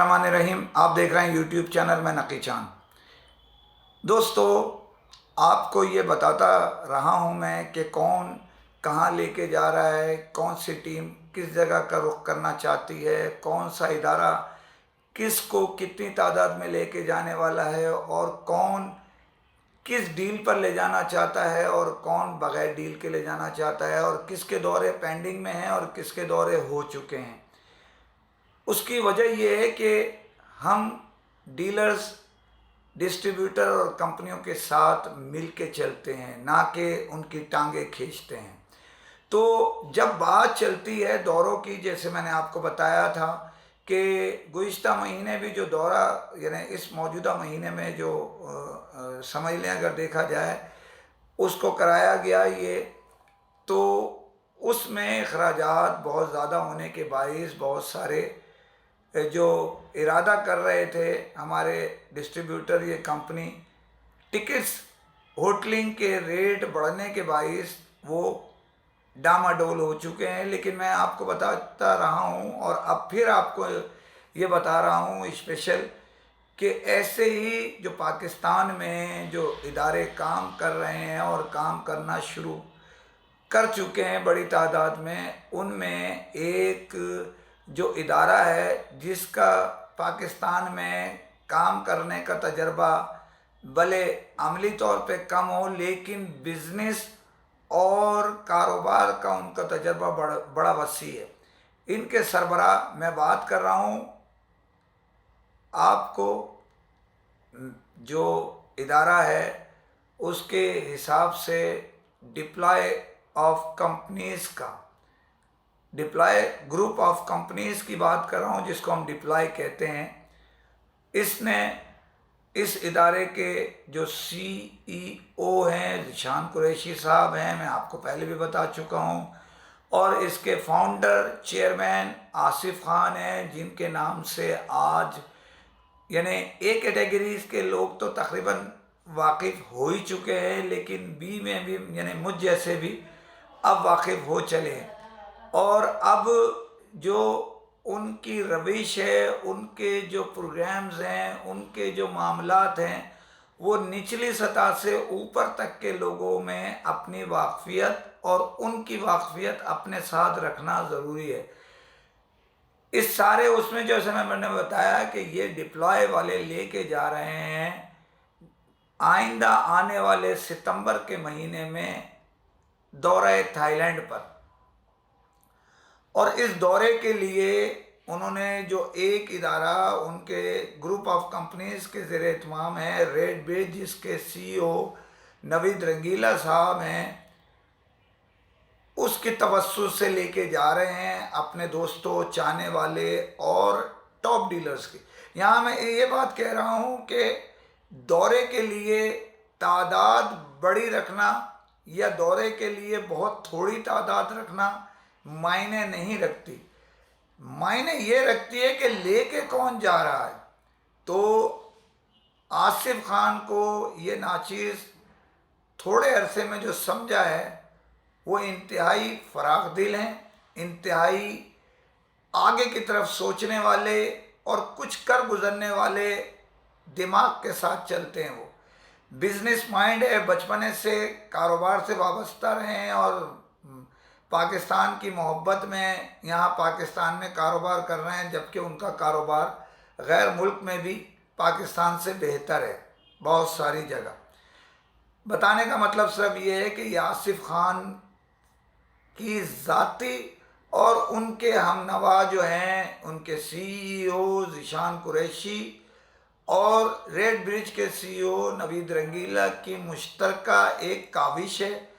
बिस्मिल्लाहिर्रहमानिर्रहीम। आप देख रहे हैं यूट्यूब चैनल में नकी चांद। दोस्तों, आपको ये बताता रहा हूँ मैं कि कौन कहाँ लेके जा रहा है, कौन सी टीम किस जगह का रुख करना चाहती है, कौन सा इदारा किसको कितनी तादाद में लेके जाने वाला है, और कौन किस डील पर ले जाना चाहता है और कौन बगैर डील के ले जाना चाहता है, और किसके दौरे पेंडिंग में हैं और किसके दौरे हो चुके हैं। उसकी वजह यह है कि हम डीलर्स, डिस्ट्रीब्यूटर और कंपनियों के साथ मिल के चलते हैं, ना कि उनकी टांगे खींचते हैं। तो जब बात चलती है दौरों की, जैसे मैंने आपको बताया था कि गुज़िश्ता महीने भी जो दौरा, यानी इस मौजूदा महीने में जो समझ लें अगर देखा जाए उसको कराया गया ये, तो उसमें अखराजात बहुत ज़्यादा होने के बाइस बहुत सारे जो इरादा कर रहे थे हमारे डिस्ट्रीब्यूटर, ये कंपनी, टिकट्स होटलिंग के रेट बढ़ने के बाइस वो डामाडोल हो चुके हैं। लेकिन मैं आपको बताता रहा हूँ और अब फिर आपको ये बता रहा हूँ स्पेशल कि ऐसे ही जो पाकिस्तान में जो इदारे काम कर रहे हैं और काम करना शुरू कर चुके हैं बड़ी तादाद में, उनमें एक जो इदारा है जिसका पाकिस्तान में काम करने का तजर्बा भले अमली तौर पे कम हो, लेकिन बिजनेस और कारोबार का उनका तजर्बा बड़ा वसी है। इनके सरबराह मैं बात कर रहा हूँ। आपको जो इदारा है उसके हिसाब से डिप्लॉय ऑफ कंपनीज का, डिप्लॉय ग्रुप ऑफ कंपनीज की बात कर रहा हूँ, जिसको हम डिप्लॉय कहते हैं। इसने इस इदारे के जो CEO हैं ज़ीशान कुरैशी साहब हैं, मैं आपको पहले भी बता चुका हूँ, और इसके फाउंडर चेयरमैन आसिफ खान हैं, जिनके नाम से आज यानी ए कैटेगरीज के लोग तो तकरीबन वाकिफ़ हो ही चुके हैं, लेकिन बी में भी यानी मुझ जैसे भी अब वाकिफ़ हो चले हैं। और अब जो उनकी रविश है, उनके जो प्रोग्राम्स हैं, उनके जो मामलात हैं, वो निचली सतह से ऊपर तक के लोगों में अपनी वाकफियत और उनकी वाकफियत अपने साथ रखना ज़रूरी है। इस सारे उसमें जैसे मैंने बताया कि ये डिप्लॉय वाले लेके जा रहे हैं आइंदा आने वाले सितंबर के महीने में दौरे थाईलैंड पर। और इस दौरे के लिए उन्होंने जो एक इदारा उनके ग्रुप ऑफ कंपनीज के ज़ेर एहतमाम है, रेड ब्रिज, जिसके CEO नवीद रंगीला साहब हैं, उसकी तवस्सुस से लेके जा रहे हैं अपने दोस्तों, चाहने वाले और टॉप डीलर्स की। यहाँ मैं ये बात कह रहा हूँ कि दौरे के लिए तादाद बड़ी रखना या दौरे के लिए बहुत थोड़ी तादाद रखना मायने नहीं रखती। मायने ये रखती है कि लेके कौन जा रहा है। तो आसिफ खान को ये नाचीज़ थोड़े अरसे में जो समझा है, वो इंतहाई फराख दिल हैं, इंतहाई आगे की तरफ सोचने वाले और कुछ कर गुजरने वाले दिमाग के साथ चलते हैं। वो बिजनेस माइंड है, बचपने से कारोबार से वाबस्ता रहे हैं और पाकिस्तान की मोहब्बत में यहाँ पाकिस्तान में कारोबार कर रहे हैं, जबकि उनका कारोबार गैर मुल्क में भी पाकिस्तान से बेहतर है बहुत सारी जगह। बताने का मतलब सिर्फ ये है कि आसिफ खान की ज़ाती और उनके हमनवा जो हैं, उनके CEO ज़ीशान कुरैशी और रेड ब्रिज के CEO नवीद रंगीला की मुश्तरका एक काविश है,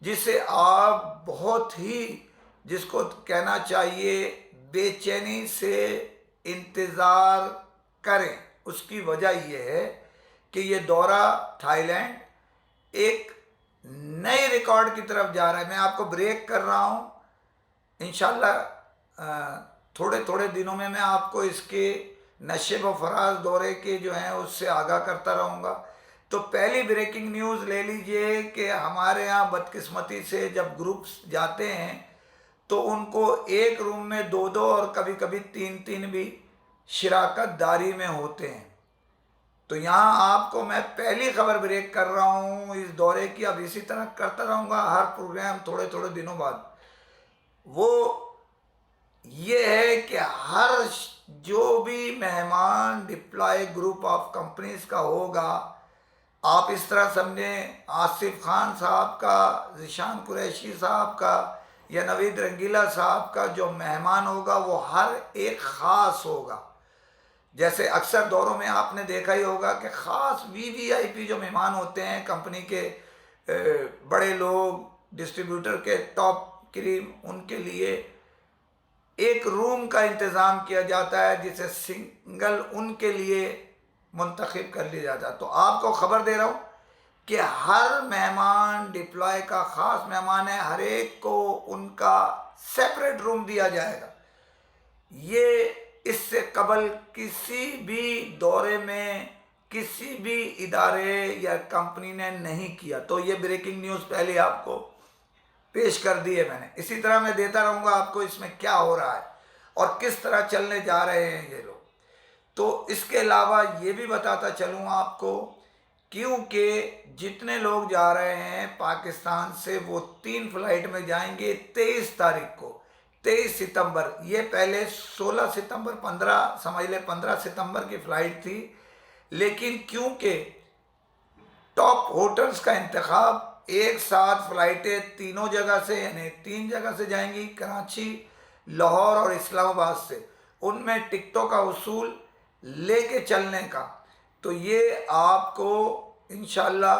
जिसे आप बहुत ही, जिसको कहना चाहिए, बेचैनी से इंतज़ार करें। उसकी वजह यह है कि ये दौरा थाईलैंड एक नए रिकॉर्ड की तरफ जा रहा है। मैं आपको ब्रेक कर रहा हूँ, इंशाल्लाह थोड़े थोड़े दिनों में मैं आपको इसके नशे व फराज दौरे के जो हैं उससे आगाह करता रहूँगा। तो पहली ब्रेकिंग न्यूज़ ले लीजिए कि हमारे यहाँ बदकिस्मती से जब ग्रुप्स जाते हैं तो उनको एक रूम में 2-2 और कभी कभी 3-3 भी शिराकत दारी में होते हैं। तो यहाँ आपको मैं पहली खबर ब्रेक कर रहा हूँ इस दौरे की। अब इसी तरह करता रहूँगा हर प्रोग्राम थोड़े थोड़े दिनों बाद। वो ये है कि हर जो भी मेहमान डिप्लॉय ग्रुप ऑफ कंपनीज का होगा, आप इस तरह समझें आसिफ खान साहब का, ज़ीशान कुरैशी साहब का या नवीद रंगीला साहब का जो मेहमान होगा वो हर एक ख़ास होगा। जैसे अक्सर दौरों में आपने देखा ही होगा कि ख़ास वीवीआईपी जो मेहमान होते हैं, कंपनी के बड़े लोग, डिस्ट्रीब्यूटर के टॉप क्रीम, उनके लिए एक रूम का इंतज़ाम किया जाता है जिसे सिंगल उनके लिए मुंतखब कर लिया जाता है। तो आपको खबर दे रहा हूँ कि हर मेहमान डिप्लॉय का ख़ास मेहमान है, हर एक को उनका सेपरेट रूम दिया जाएगा। ये इससे कबल किसी भी दौरे में किसी भी इदारे या कंपनी ने नहीं किया। तो ये ब्रेकिंग न्यूज़ पहले आपको पेश कर दी है मैंने। इसी तरह मैं देता रहूँगा आपको इसमें क्या हो रहा है और किस तरह चलने जा रहे हैं ये लोग। तो इसके अलावा ये भी बताता चलूँ आपको, क्योंकि जितने लोग जा रहे हैं पाकिस्तान से वो 3 फ्लाइट में जाएंगे 23 तारीख को, 23 सितंबर। ये पहले 16 सितंबर 15 समझ ले 15 सितंबर की फ़्लाइट थी, लेकिन क्योंकि टॉप होटल्स का इंतखाब, एक साथ फ़्लाइटें तीनों जगह से यानी 3 जगह से जाएंगी, कराची, लाहौर और इस्लामाबाद से, उनमें टिकटों का उसूल लेके चलने का। तो ये आपको इंशाल्लाह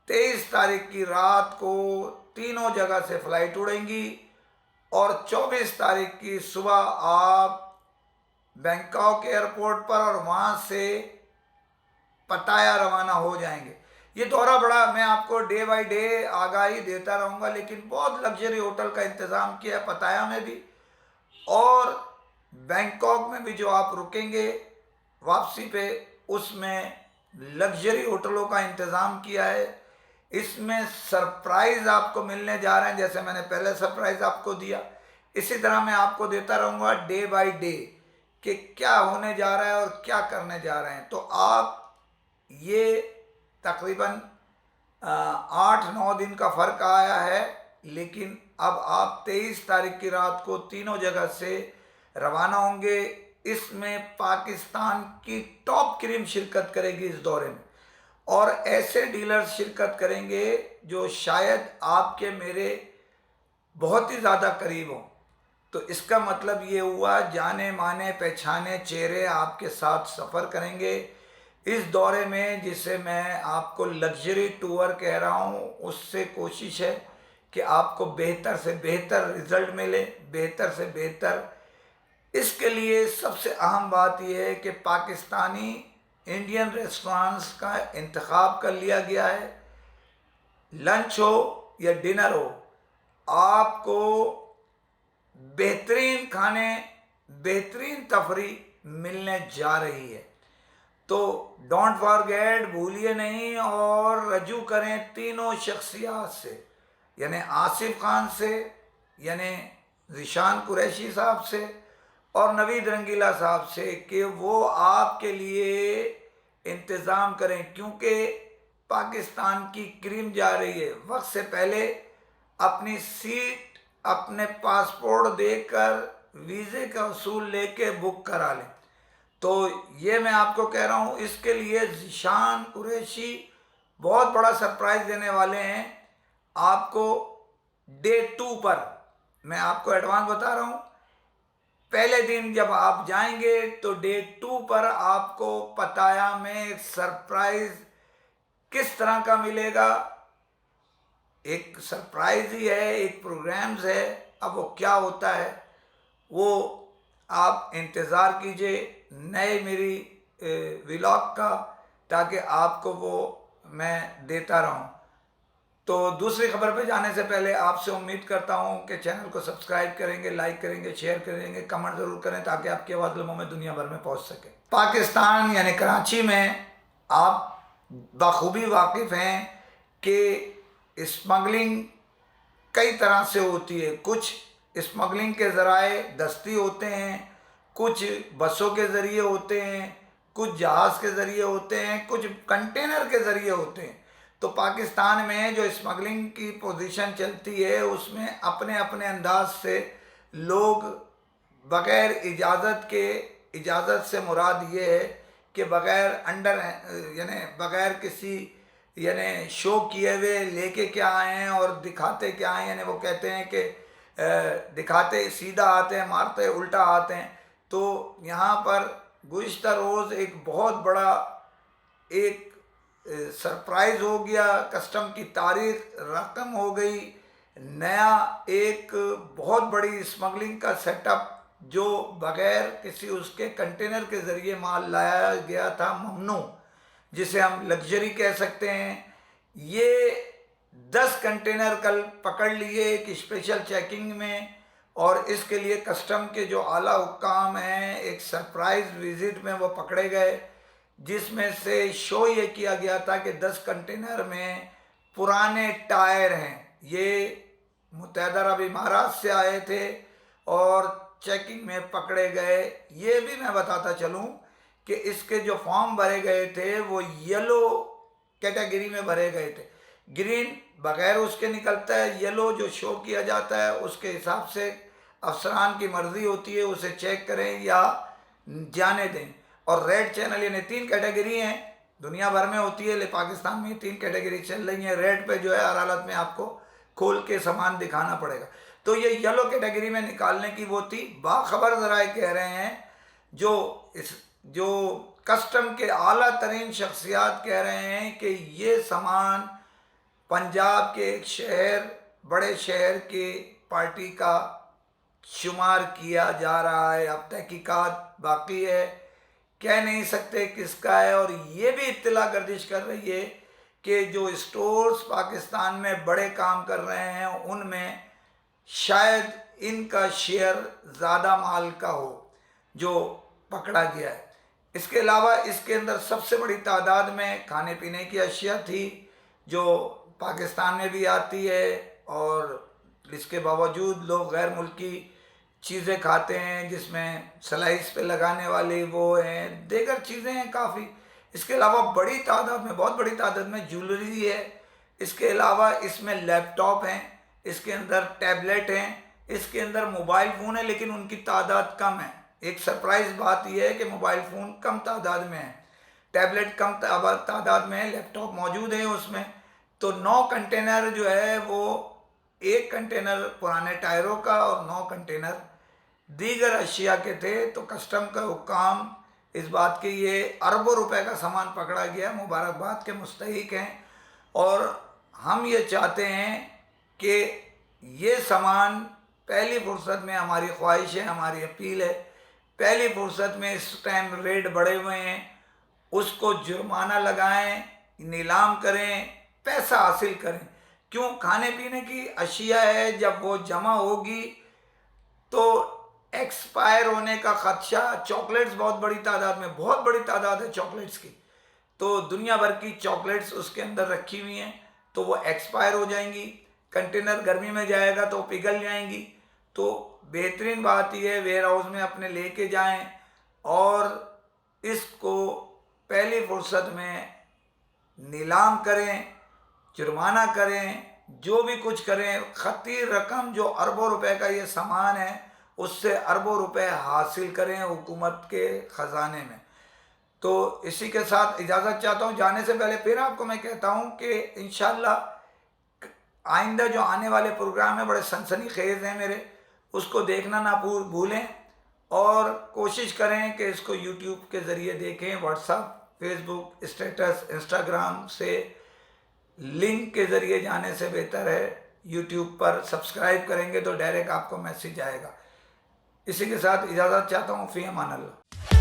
23 तारीख की रात को तीनों जगह से फ़्लाइट उड़ेंगी और 24 तारीख की सुबह आप बैंकॉक एयरपोर्ट पर और वहाँ से पटाया रवाना हो जाएंगे। ये दौरा बड़ा, मैं आपको डे बाय डे आगाही देता रहूँगा, लेकिन बहुत लग्जरी होटल का इंतज़ाम किया है पटाया में भी और बैंकॉक में भी। जो आप रुकेंगे वापसी पे, उसमें लग्जरी होटलों का इंतज़ाम किया है। इसमें सरप्राइज़ आपको मिलने जा रहे हैं, जैसे मैंने पहले सरप्राइज़ आपको दिया, इसी तरह मैं आपको देता रहूँगा डे बाय डे कि क्या होने जा रहा है और क्या करने जा रहे हैं। तो आप ये तकरीबन 8-9 दिन का फ़र्क आया है, लेकिन अब आप 23 तारीख की रात को तीनों जगह से रवाना होंगे। इसमें पाकिस्तान की टॉप क्रीम शिरकत करेगी इस दौरे में और ऐसे डीलर्स शिरकत करेंगे जो शायद आपके मेरे बहुत ही ज़्यादा करीब हों। तो इसका मतलब ये हुआ जाने माने पहचाने चेहरे आपके साथ सफ़र करेंगे इस दौरे में, जिसे मैं आपको लग्जरी टूर कह रहा हूँ। उससे कोशिश है कि आपको बेहतर से बेहतर रिज़ल्ट मिले, बेहतर से बेहतर। इसके लिए सबसे अहम बात यह है कि पाकिस्तानी इंडियन रेस्टोरेंट्स का इंतखाब कर लिया गया है। लंच हो या डिनर हो, आपको बेहतरीन खाने, बेहतरीन तफरी मिलने जा रही है। तो डोंट फॉरगेट, भूलिए नहीं, और रजू करें तीनों शख्सियात से, यानी आसिफ खान से, यानी ज़ीशान कुरैशी साहब से और नवीद रंगीला साहब से, कि वो आपके लिए इंतज़ाम करें, क्योंकि पाकिस्तान की क्रीम जा रही है। वक्त से पहले अपनी सीट, अपने पासपोर्ट देकर वीज़े का असूल लेके बुक करा लें। तो ये मैं आपको कह रहा हूँ, इसके लिए ज़ीशान कुरैशी बहुत बड़ा सरप्राइज़ देने वाले हैं आपको। डे 2 पर मैं आपको एडवांस बता रहा हूँ, पहले दिन जब आप जाएंगे तो डे 2 पर आपको पटाया में एक सरप्राइज़ किस तरह का मिलेगा। एक सरप्राइज़ ही है, एक प्रोग्राम्स है। अब वो क्या होता है वो आप इंतज़ार कीजिए नए मेरी व्लॉग का, ताकि आपको वो मैं देता रहूं। तो दूसरी खबर पे जाने से पहले आपसे उम्मीद करता हूं कि चैनल को सब्सक्राइब करेंगे, लाइक करेंगे, शेयर करेंगे, कमेंट ज़रूर करें, ताकि आपकी आवाज़ लोगों में दुनिया भर में पहुंच सके। पाकिस्तान यानी कराची में आप बखूबी वाकिफ़ हैं कि स्मगलिंग कई तरह से होती है। कुछ स्मगलिंग के ज़राए दस्ती होते हैं, कुछ बसों के ज़रिए होते हैं, कुछ जहाज़ के ज़रिए होते हैं, कुछ कंटेनर के ज़रिए होते हैं। तो पाकिस्तान में जो स्मगलिंग की पोजीशन चलती है उसमें अपने अपने अंदाज से लोग बग़ैर इजाज़त के, इजाज़त से मुराद ये है कि बग़ैर अंडर यानी बग़ैर किसी यानी शो किए हुए लेके क्या आए हैं और दिखाते क्या हैं, यानी वो कहते हैं कि दिखाते सीधा आते हैं, मारते उल्टा आते हैं। तो यहाँ पर गुज़िश्ता रोज़ एक बहुत बड़ा एक सरप्राइज़ हो गया, कस्टम की तारीख रकम हो गई, नया एक बहुत बड़ी स्मगलिंग का सेटअप जो बग़ैर किसी उसके कंटेनर के ज़रिए माल लाया गया था, ममनू, जिसे हम लग्जरी कह सकते हैं। ये 10 कंटेनर कल पकड़ लिए एक स्पेशल चेकिंग में, और इसके लिए कस्टम के जो आला हुक्काम हैं एक सरप्राइज़ विज़िट में वो पकड़े गए, जिसमें से शो ये किया गया था कि 10 कंटेनर में पुराने टायर हैं। ये मुत्तहदा अरब इमारात से आए थे और चेकिंग में पकड़े गए। ये भी मैं बताता चलूँ कि इसके जो फॉर्म भरे गए थे वो येलो कैटेगरी में भरे गए थे। ग्रीन बगैर उसके निकलता है, येलो जो शो किया जाता है उसके हिसाब से अफसरान की मर्ज़ी होती है, उसे चेक करें या जाने दें। और रेड चैनल, यानी 3 कैटेगरी हैं, दुनिया भर में होती है, लेकिन पाकिस्तान में 3 कैटेगरी चल रही हैं। रेड पे जो है हर हालत में आपको खोल के सामान दिखाना पड़ेगा। तो ये येलो कैटेगरी में निकालने की वो थी। बाखबर ज़राए कह रहे हैं, जो कस्टम के आला तरीन शख्सियात कह रहे हैं कि ये सामान पंजाब के एक शहर, बड़े शहर की पार्टी का शुमार किया जा रहा है। अब तहकीकात बाकी है, कह नहीं सकते किसका है। और ये भी इत्तला गर्दिश कर रही है कि जो स्टोर्स पाकिस्तान में बड़े काम कर रहे हैं उनमें शायद इनका शेयर ज़्यादा माल का हो जो पकड़ा गया है। इसके अलावा इसके अंदर सबसे बड़ी तादाद में खाने पीने की अशिया थी जो पाकिस्तान में भी आती है, और इसके बावजूद लोग गैर मुल्की चीज़ें खाते हैं जिसमें स्लाइस पे लगाने वाली वो हैं, दीगर चीज़ें हैं काफ़ी। इसके अलावा बड़ी तादाद में, बहुत बड़ी तादाद में ज्वेलरी है। इसके अलावा इसमें लैपटॉप हैं, इसके अंदर टैबलेट हैं, इसके अंदर मोबाइल फ़ोन है, लेकिन उनकी तादाद कम है। एक सरप्राइज़ बात यह है कि मोबाइल फ़ोन कम तादाद में है, टैबलेट कम तादाद में है, लैपटॉप मौजूद है उसमें। तो 9 कंटेनर जो है वो, 1 कंटेनर पुराने टायरों का और 9 कंटेनर दीगर अशिया के थे। तो कस्टम का हुक्काम इस बात के, ये अरबों रुपए का सामान पकड़ा गया, मुबारकबाद के मुस्तहिक हैं। और हम ये चाहते हैं कि ये सामान पहली फुर्सत में, हमारी ख्वाहिश है, हमारी अपील है, पहली फुर्सत में इस टाइम रेट बढ़े हुए हैं उसको जुर्माना लगाएं, नीलाम करें, पैसा हासिल करें। क्यों? खाने पीने की अशिया है, जब वो जमा होगी तो एक्सपायर होने का खदशा। चॉकलेट्स बहुत बड़ी तादाद में, बहुत बड़ी तादाद है चॉकलेट्स की, तो दुनिया भर की चॉकलेट्स उसके अंदर रखी हुई हैं, तो वो एक्सपायर हो जाएंगी। कंटेनर गर्मी में जाएगा तो पिघल जाएंगी। तो बेहतरीन बात यह है वेयर हाउस में अपने लेके जाएं और इसको पहली फुर्सत में नीलाम करें, जुर्माना करें, जो भी कुछ करें। खतीर रकम जो अरबों रुपए का ये सामान है उससे अरबों रुपए हासिल करें हुकूमत के ख़जाने में। तो इसी के साथ इजाज़त चाहता हूँ। जाने से पहले फिर आपको मैं कहता हूँ कि इंशाअल्लाह आइंदा जो आने वाले प्रोग्राम है बड़े सनसनीखेज़ हैं मेरे, उसको देखना ना भूलें और कोशिश करें कि इसको यूट्यूब के ज़रिए देखें। व्हाट्सएप, फेसबुक, स्टेटस, इंस्टाग्राम से लिंक के ज़रिए जाने से बेहतर है यूट्यूब पर सब्सक्राइब करेंगे तो डायरेक्ट आपको मैसेज आएगा। इसी के साथ इजाज़त चाहता हूँ। फ़ी अमान अल्लाह।